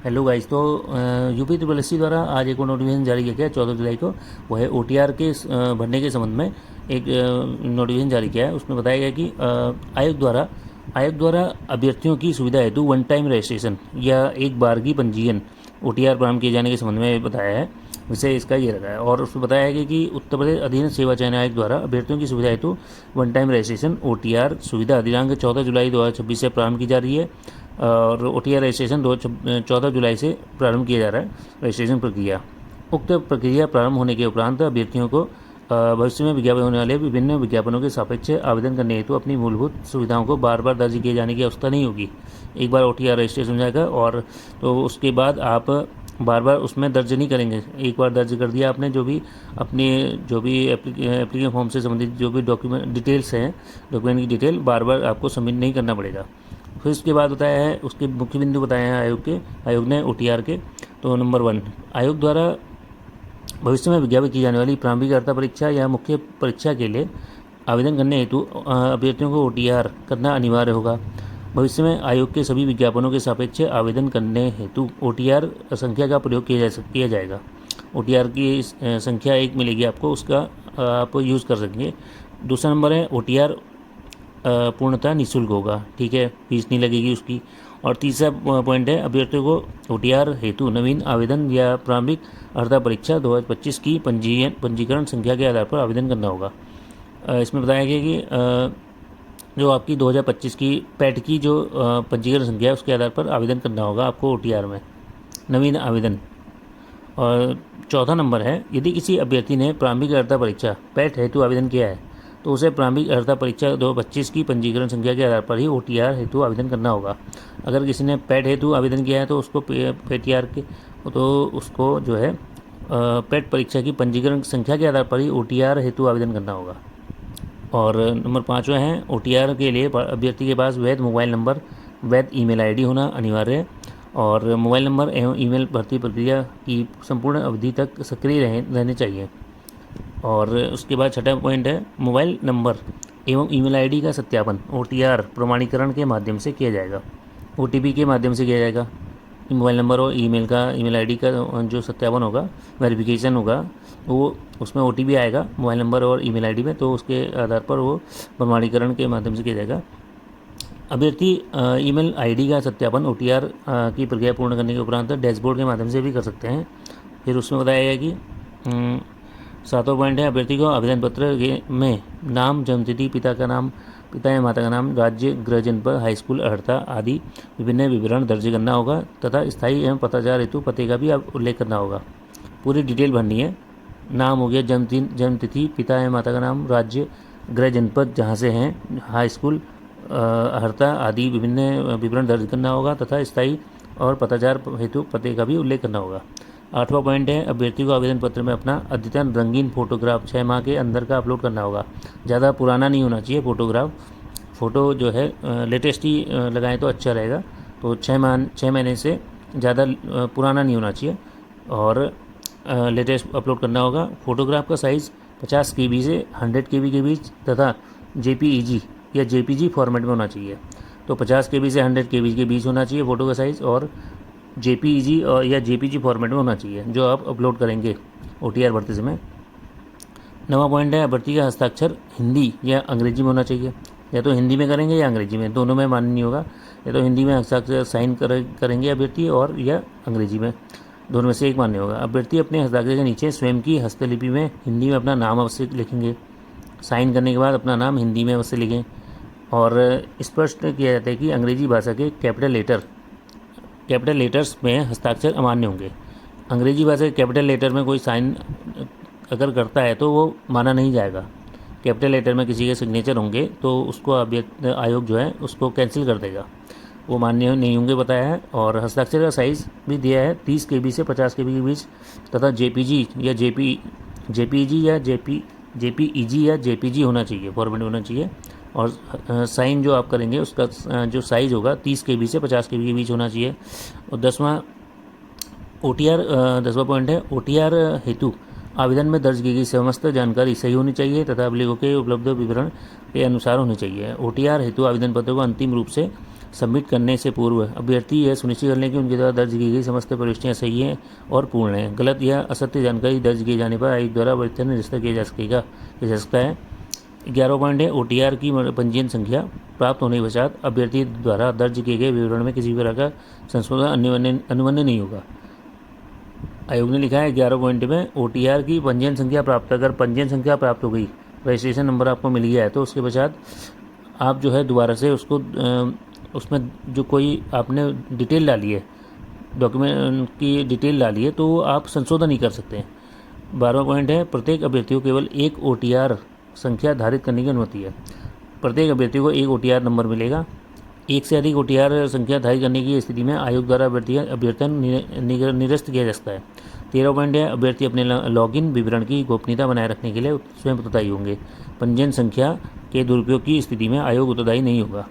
Hello guys. तो UP triple S C द्वारा आज एक और नोटिफिकेशन जारी किया गया 14 जुलाई को। वो है ओटीआर के भरने के संबंध में एक नोटिफिकेशन जारी किया है। उसमें बताया गया कि आयोग द्वारा अभ्यर्थियों की सुविधा हेतु वन टाइम रजिस्ट्रेशन या एक बार की पंजीयन ओटीआर प्रारंभ किए जाने के संबंध में बताया है। विषय इसका ये रखा है और उसमें बताया गया कि उत्तर प्रदेश अधीन सेवा चयन आयोग द्वारा अभ्यर्थियों की सुविधा हेतु वन टाइम रजिस्ट्रेशन ओटीआर सुविधा दिनांक 14 जुलाई 2026 से प्रारंभ की जा रही है और ओटीआर रजिस्ट्रेशन 14 जुलाई से प्रारंभ किया जा रहा है रजिस्ट्रेशन प्रक्रिया। उक्त प्रक्रिया प्रारंभ होने के उपरांत अभ्यर्थियों को भविष्य में विज्ञापन होने वाले विभिन्न विज्ञापनों के सापेक्ष आवेदन करने हेतु अपनी मूलभूत सुविधाओं को बार बार दर्ज किए जाने की आवश्यकता नहीं होगी। एक बार ओटीआर रजिस्ट्रेशन हो जाएगा और तो उसके बाद आप बार बार उसमें दर्ज नहीं करेंगे। एक बार दर्ज कर दिया आपने, जो भी एप्लीकेशन फॉर्म से संबंधित जो भी डॉक्यूमेंट डिटेल्स हैं, डॉक्यूमेंट की डिटेल बार बार आपको सबमिट नहीं करना पड़ेगा। फिर उसके बाद बताया है, उसके मुख्य बिंदु बताए हैं आयोग ने ओटीआर के। तो नंबर 1, आयोग द्वारा भविष्य में विज्ञापित की जाने वाली प्रारंभिक अर्हता परीक्षा या मुख्य परीक्षा के लिए आवेदन करने हेतु अभ्यर्थियों को ओटीआर करना अनिवार्य होगा। भविष्य में आयोग के सभी विज्ञापनों के सापेक्ष आवेदन करने हेतु ओटीआर संख्या का प्रयोग किया जाएगा। ओटीआर की संख्या 1 मिलेगी आपको, उसका आप यूज़ कर सकेंगे। दूसरा नंबर है ओटीआर पूर्णतः निःशुल्क होगा, ठीक है, फीस नहीं लगेगी उसकी। और तीसरा पॉइंट है अभ्यर्थियों को ओटीआर हेतु नवीन आवेदन या प्रारंभिक अर्हता परीक्षा 2025 की पंजीकरण संख्या के आधार पर आवेदन करना होगा। इसमें बताया गया कि जो आपकी 2025 की पैट की जो पंजीकरण संख्या है उसके आधार पर आवेदन करना होगा आपको ओटीआर में, नवीन आवेदन। और चौथा नंबर है, यदि किसी अभ्यर्थी ने प्रारंभिक अर्हता परीक्षा पैट हेतु आवेदन किया है तो उसे प्रारंभिक अर्हता परीक्षा 2025 की पंजीकरण संख्या के आधार पर ही ओटीआर हेतु आवेदन करना होगा। अगर किसी ने पैट हेतु आवेदन किया है तो उसको उसको जो है पैट परीक्षा की पंजीकरण संख्या के आधार पर ही ओटीआर हेतु आवेदन करना होगा। और नंबर 5वां है, ओटीआर के लिए अभ्यर्थी के पास वैध मोबाइल नंबर, वैध ईमेल आईडी होना अनिवार्य है और मोबाइल नंबर एवं ईमेल भर्ती प्रक्रिया की संपूर्ण अवधि तक सक्रिय रहने चाहिए। और उसके बाद छठा पॉइंट है, मोबाइल नंबर एवं ईमेल आईडी का सत्यापन ओटीआर प्रमाणीकरण के माध्यम से किया जाएगा, ओटीपी के माध्यम से किया जाएगा। मोबाइल नंबर और ईमेल आईडी का जो सत्यापन होगा, वेरिफिकेशन होगा, वो उसमें ओटीपी आएगा मोबाइल नंबर और ईमेल आईडी में, तो उसके आधार पर वो प्रमाणीकरण के माध्यम से किया जाएगा। अभ्यर्थी ईमेल आईडी का सत्यापन ओटीआर की प्रक्रिया पूर्ण करने के उपरांत डैशबोर्ड के माध्यम से भी कर सकते हैं। फिर उसमें बताया गया कि 7वां पॉइंट है, अभ्यर्थी को आवेदन पत्र में नाम, जन्मतिथि, पिता या माता का नाम, राज्य, गृह जनपद, हाई स्कूल अर्हता आदि विभिन्न विवरण दर्ज करना होगा तथा स्थायी एवं पताचार हेतु पते का भी उल्लेख करना होगा। पूरी डिटेल भरनी है, नाम हो गया, जन्मतिथि, पिता या माता का नाम, राज्य, गृह जनपद जहाँ से हैं, हाई स्कूल अर्हता आदि विभिन्न विवरण दर्ज करना होगा तथा स्थायी और पताचार हेतु पते का भी उल्लेख करना होगा। 8वां पॉइंट है, अभ्यर्थी को आवेदन पत्र में अपना अद्यतन रंगीन फोटोग्राफ 6 माह के अंदर का अपलोड करना होगा। ज़्यादा पुराना नहीं होना चाहिए फ़ोटो जो है लेटेस्ट ही लगाएं तो अच्छा रहेगा। तो 6 महीने से ज़्यादा पुराना नहीं होना चाहिए और लेटेस्ट अपलोड करना होगा। फोटोग्राफ का साइज़ 50 KB से 100 KB के बीच तथा JPEG या JPG फॉर्मेट में होना चाहिए। तो 50 KB से 100 KB के बीच होना चाहिए फ़ोटो का साइज़ और JPEG और या JPG फॉर्मेट में होना चाहिए जो आप अपलोड करेंगे ओटीआर भरते समय। 9वां पॉइंट है, अभ्यर्थी का हस्ताक्षर हिंदी या अंग्रेजी में होना चाहिए। या तो हिंदी में करेंगे या अंग्रेजी में, दोनों में मान्य नहीं होगा। या तो हिंदी में हस्ताक्षर साइन करेंगे अभ्यर्थी और या अंग्रेजी में, दोनों में से एक मान्य होगा। अभ्यर्थी अपने हस्ताक्षर के नीचे स्वयं की हस्तलिपि में हिंदी में अपना नाम अवश्य लिखेंगे। साइन करने के बाद अपना नाम हिंदी में अवश्य लिखें। और स्पष्ट किया जाता है कि अंग्रेजी भाषा के कैपिटल लेटर्स में हस्ताक्षर अमान्य होंगे। अंग्रेजी भाषा के कैपिटल लेटर में कोई साइन अगर करता है तो वो माना नहीं जाएगा। कैपिटल लेटर में किसी के सिग्नेचर होंगे तो उसको आयोग जो है उसको कैंसिल कर देगा, वो मान्य नहीं होंगे बताया है। और हस्ताक्षर का साइज़ भी दिया है 30 KB से 50 KB के बीच तथा JPEG या JPG होना चाहिए, फॉर्मेट होना चाहिए। और साइन जो आप करेंगे उसका जो साइज़ होगा 30 KB से 50 KB के बीच होना चाहिए। और 10वां पॉइंट है, ओटीआर हेतु आवेदन में दर्ज की गई समस्त जानकारी सही होनी चाहिए तथा अभिलेखों के उपलब्ध विवरण के अनुसार होनी चाहिए। ओटीआर हेतु आवेदन पत्र को अंतिम रूप से सबमिट करने से पूर्व अभ्यर्थी यह सुनिश्चित कर लें कि उनके द्वारा दर्ज की गई समस्त प्रविष्टियाँ सही हैं और पूर्ण हैं। गलत या असत्य जानकारी दर्ज किए जाने पर आयोग द्वारा आवेदन निरस्त किया जा सकता है। 11 पॉइंट है OTR की पंजीयन संख्या प्राप्त होने के पश्चात अभ्यर्थी द्वारा दर्ज किए गए विवरण में किसी भी प्रकार का संशोधन अनुवन्य नहीं होगा। आयोग ने लिखा है 11 पॉइंट में OTR की पंजीयन संख्या प्राप्त, अगर पंजीयन संख्या प्राप्त हो गई, रजिस्ट्रेशन नंबर आपको मिल गया है, तो उसके पश्चात आप जो है दोबारा से उसको उसमें जो कोई आपने डिटेल डाली है, डॉक्यूमेंट की डिटेल डाली है, तो आप संशोधन नहीं कर सकते हैं। 12वां पॉइंट है प्रत्येक अभ्यर्थी को केवल एक OTR संख्या धारित करने की अनुमति है। प्रत्येक अभ्यर्थी को एक OTR नंबर मिलेगा। एक से अधिक OTR संख्या धारित करने की स्थिति में आयोग द्वारा अभ्यर्थन निरस्त किया जा सकता है। 13 पॉइंट है अभ्यर्थी अपने लॉगिन विवरण की गोपनीयता बनाए रखने के लिए स्वयं उत्तरदायी होंगे। पंजीयन संख्या के दुरुपयोग की स्थिति में आयोग उत्तरदायी नहीं होगा।